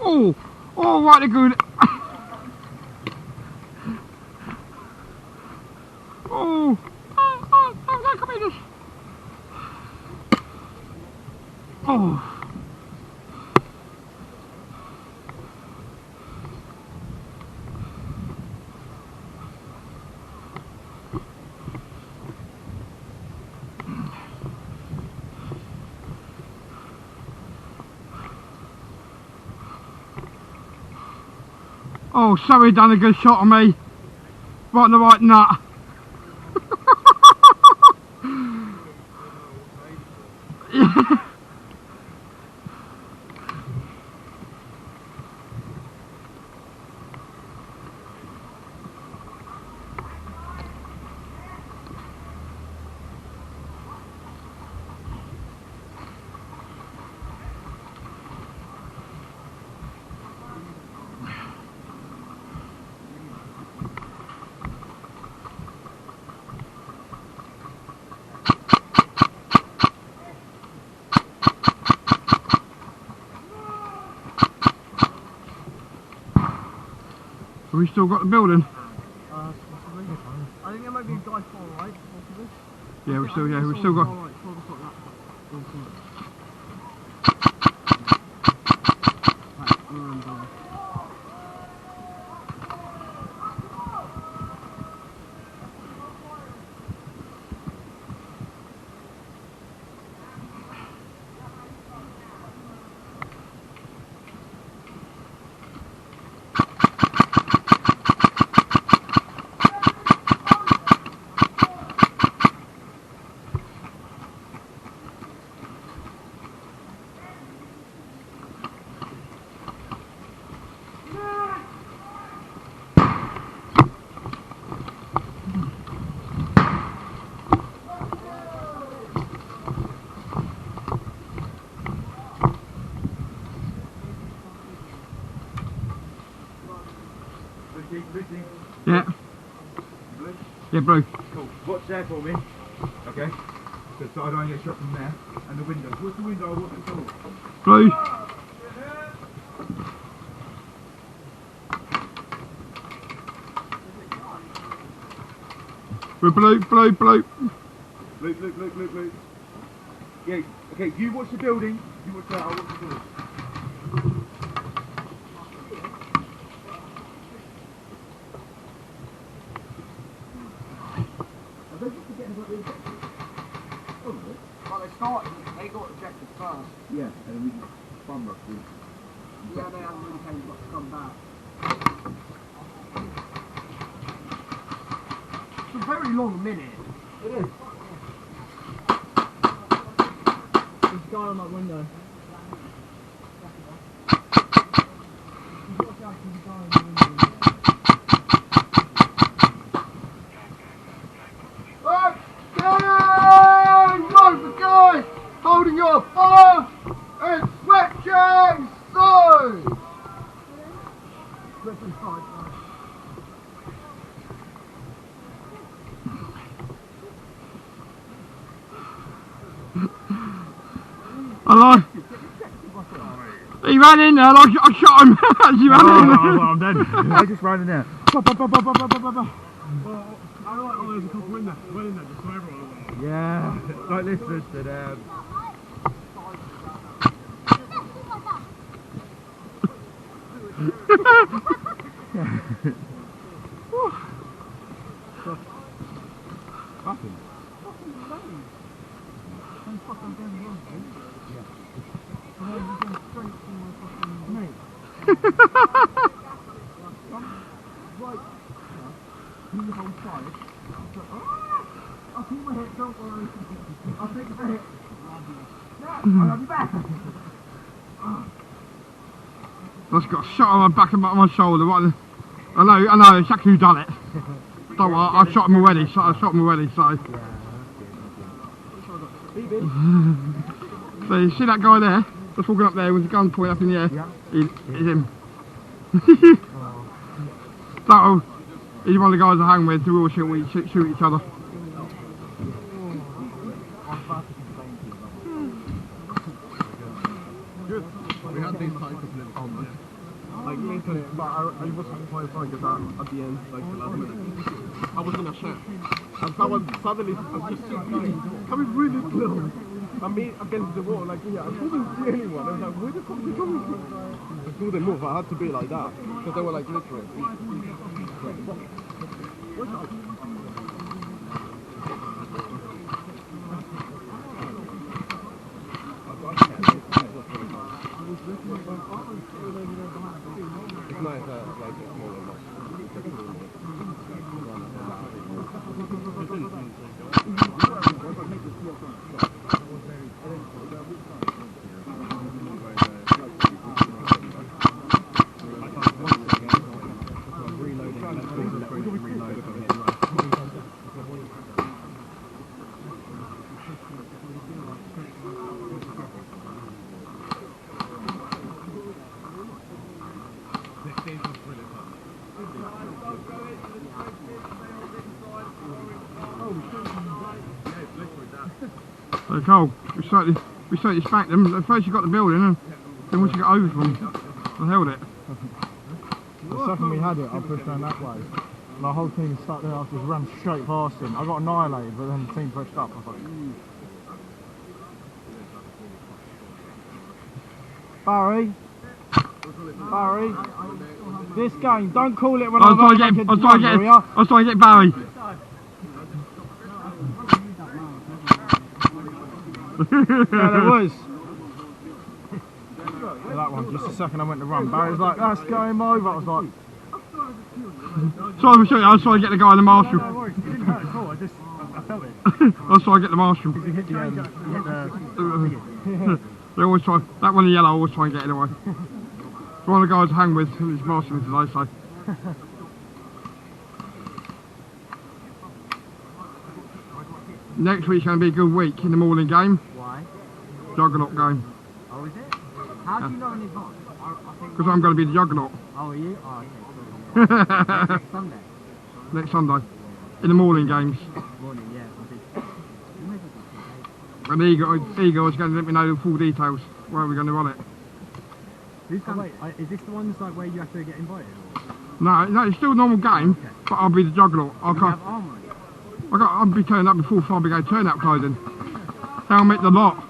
Oh, oh, right, they're good. Oh, that could be this. Oh. Oh, sorry, done a good shot on me. Right in the right nut. Yeah. Have we still got the building? I think there might be a guy far right, possibly. Yeah, we've still got. Right, 12 o'clock that. Yeah. Blue? Yeah, blue. Cool. Watch there for me. Okay. So I don't get shot from there. And the window. What's the window? What's the door? Blue. We're blue, blue, blue. Blue. Yeah, okay, you watch the building. You watch that, I'll watch the door. They got ejected first. Yeah, and we bum rushed them. Yeah, they haven't really came to come back. It's a very long minute. It is. There's a guy on that window. Holding your fire and switching through! Hello? He ran in there, I shot him as he ran in there. I'm dead. I just ran in there. I like, there's a couple in there. Well in there, just so everyone. Yeah, like listen to them. I'll keep my hit, don't worry. I'll take the hit. I'll be back. I've got a shot on my back and my shoulder. Right? I know exactly who done it. Don't worry, I shot him already. So I shot him already. So. Yeah, So you see that guy there, just walking up there with his gun pointing up in the air? Yeah. He's him. So, he's one of the guys I hang with, who all shoot each other. Good. We had these types of little combos. Like making it, but I wasn't quite fine because at the end, like the last minute, I was in a shed. And someone suddenly, I was just coming really close. And me against the wall, like, yeah, I couldn't see anyone. I was like, where the fuck are you coming from? I couldn't move, I had to be like that. Because they were like literally. It's nice, like it's more than So Cole, we certainly spanked them. At first you got the building, and then once you got over from them, I held it. The second we had it, I pushed down that way. And the whole team stuck there, I just ran straight past him. I got annihilated, but then the team pushed up. I was like, Barry, this game, don't call it when I'm I was trying to get Barry. Yeah, there was. Yeah, that one, just a second I went to run. Barry's like, that's game over. I was like, Sorry, I was trying to get the guy in the marshal. no worries, you didn't hurt at all, I felt it. I was trying to get the marshal. You hit the They always try, that one in yellow, I always try and get it away. It's one of the guys I hang with, who's marshalling today, so. Next week's going to be a good week in the morning game. Why? Juggernaut game. Oh, is it? How do you know in advance? Because I'm going to be the Juggernaut. Oh, are you? Oh, okay, cool. Yeah. Next Sunday? Next Sunday. In the morning games. Morning, yeah. And Igor is going to let me know the full details. Where are we going to run it? Who's going? Is this the ones like where you have to get invited? Or? No, it's still a normal game, Okay. but I'll be the Juggernaut. Do you have armour? I'll be turning up before 5 brigade turnout clothing. Helmet, the lot.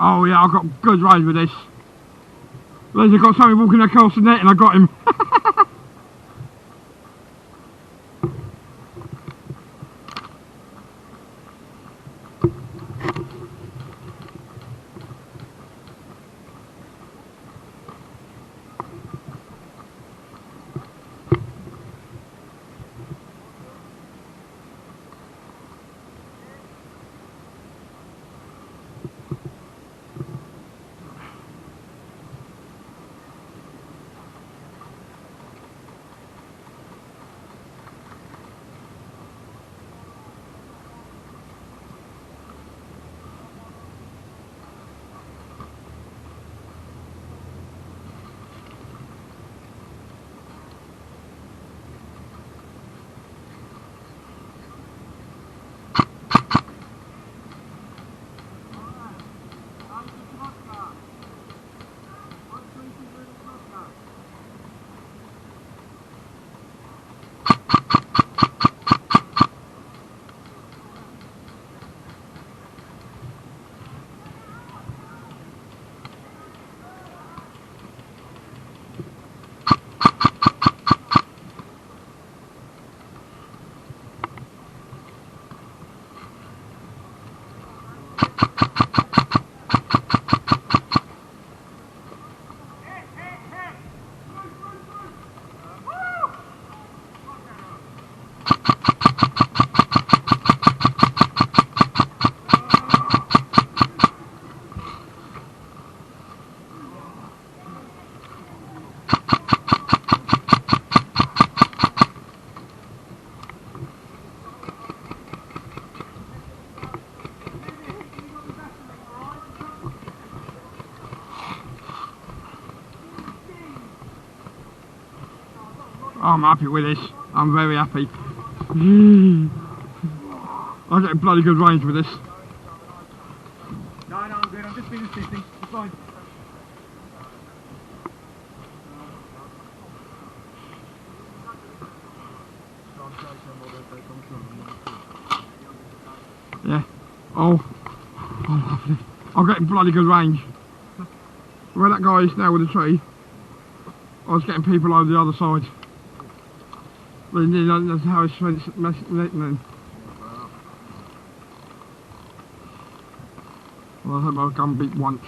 Oh yeah, I've got good range with this. There's got something walking across the net and I got him. I'm happy with this. I'm very happy. I get bloody good range with this. No, I'm good. I'm just being assisting. It's fine. Yeah. Oh, lovely. I'm getting bloody good range. Where that guy is now with the tree, I was getting people over the other side. That's how it's messing. Well, I hope I've gone beat once.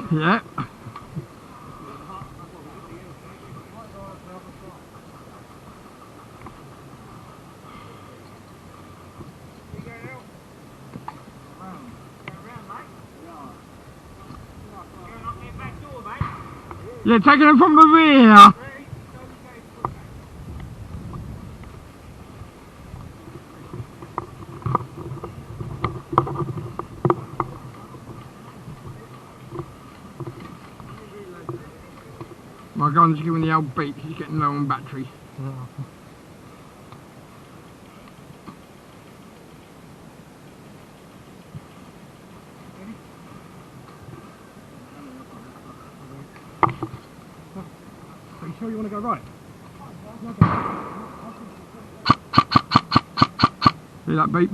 Yeah. Yeah, taking it from the rear. My gun's giving the old beep, he's getting low on battery. Are you sure you want to go right? See that beep?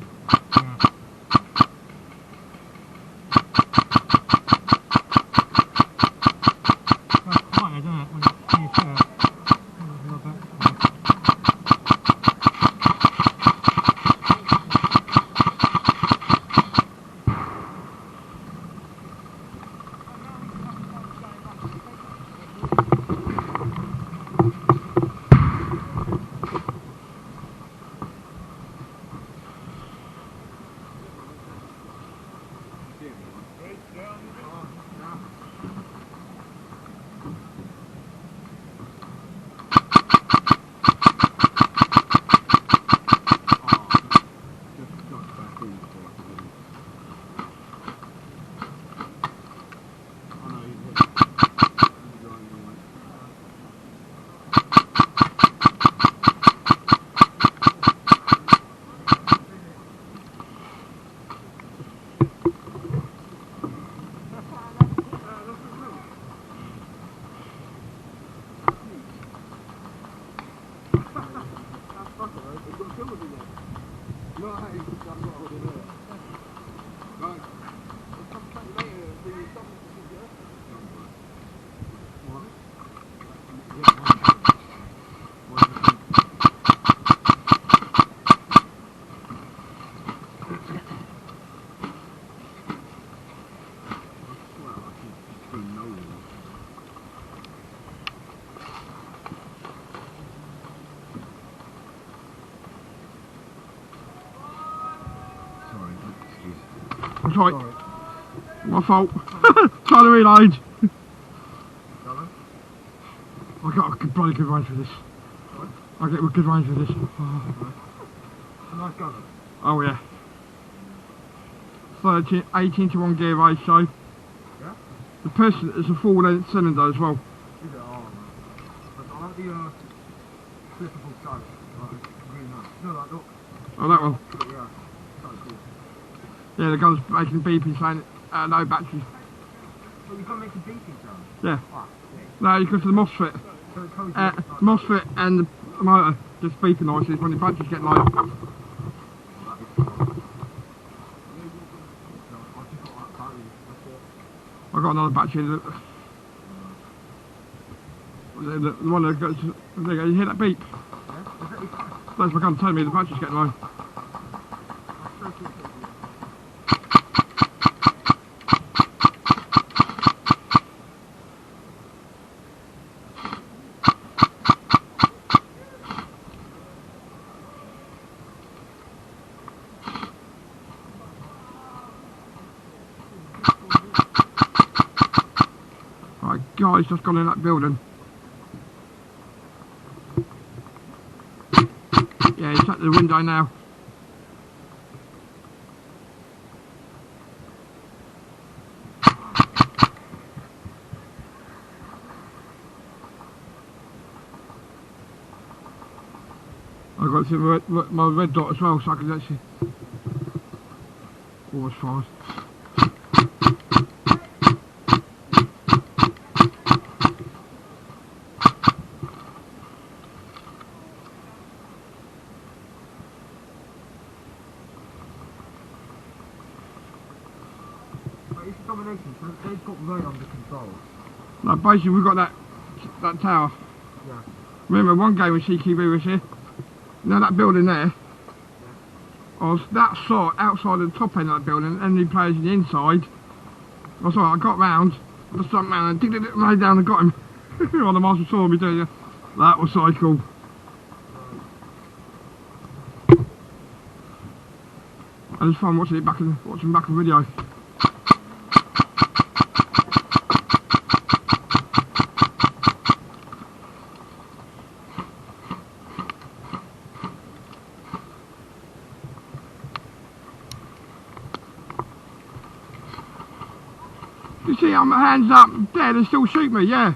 That's right. Sorry. My fault. Trying to reload. I got a bloody good range for this. I get a good range for this. Nice gun. Oh yeah. 18 to 1 gear ratio. Yeah? The person is a full length cylinder as well. Is it? Oh, man. I like the flippable size. Green one. No, like, look. Oh, that one. Yeah. That's cool. Yeah, the gun's making beeping saying no battery. But you can't make a beeping sound? Yeah. Ah, No, because of the MOSFET. so it tells you MOSFET and the motor just beeping noises when the battery's getting low. I got another battery. The one that goes. There you go. You hear that beep? That's my gun telling me the battery's getting low. Right, guys, just gone in that building. Yeah, he's at the window now. I've got to see my red dot as well, so I can actually. Oh, as far as. it's a combination, so they've got very under control. No, basically we've got that tower. Yeah. Remember one game with CQB was here? Now that building there, I was that side, outside of the top end of that building, and the players in the inside. I got round, the stunt man and digged it laid down and got him. On the marshal saw me doing it. That was so cool. And it's fun watching it back in the video. You see, I'm hands up, dead, and still shoot me, yeah.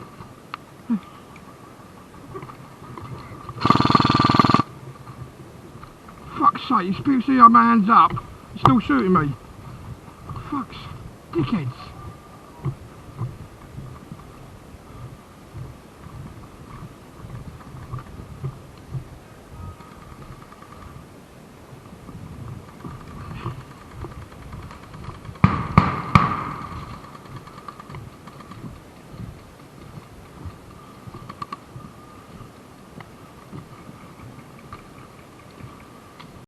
Fuck's sake, you see, I'm hands up, still shooting me. Fuck's dickheads.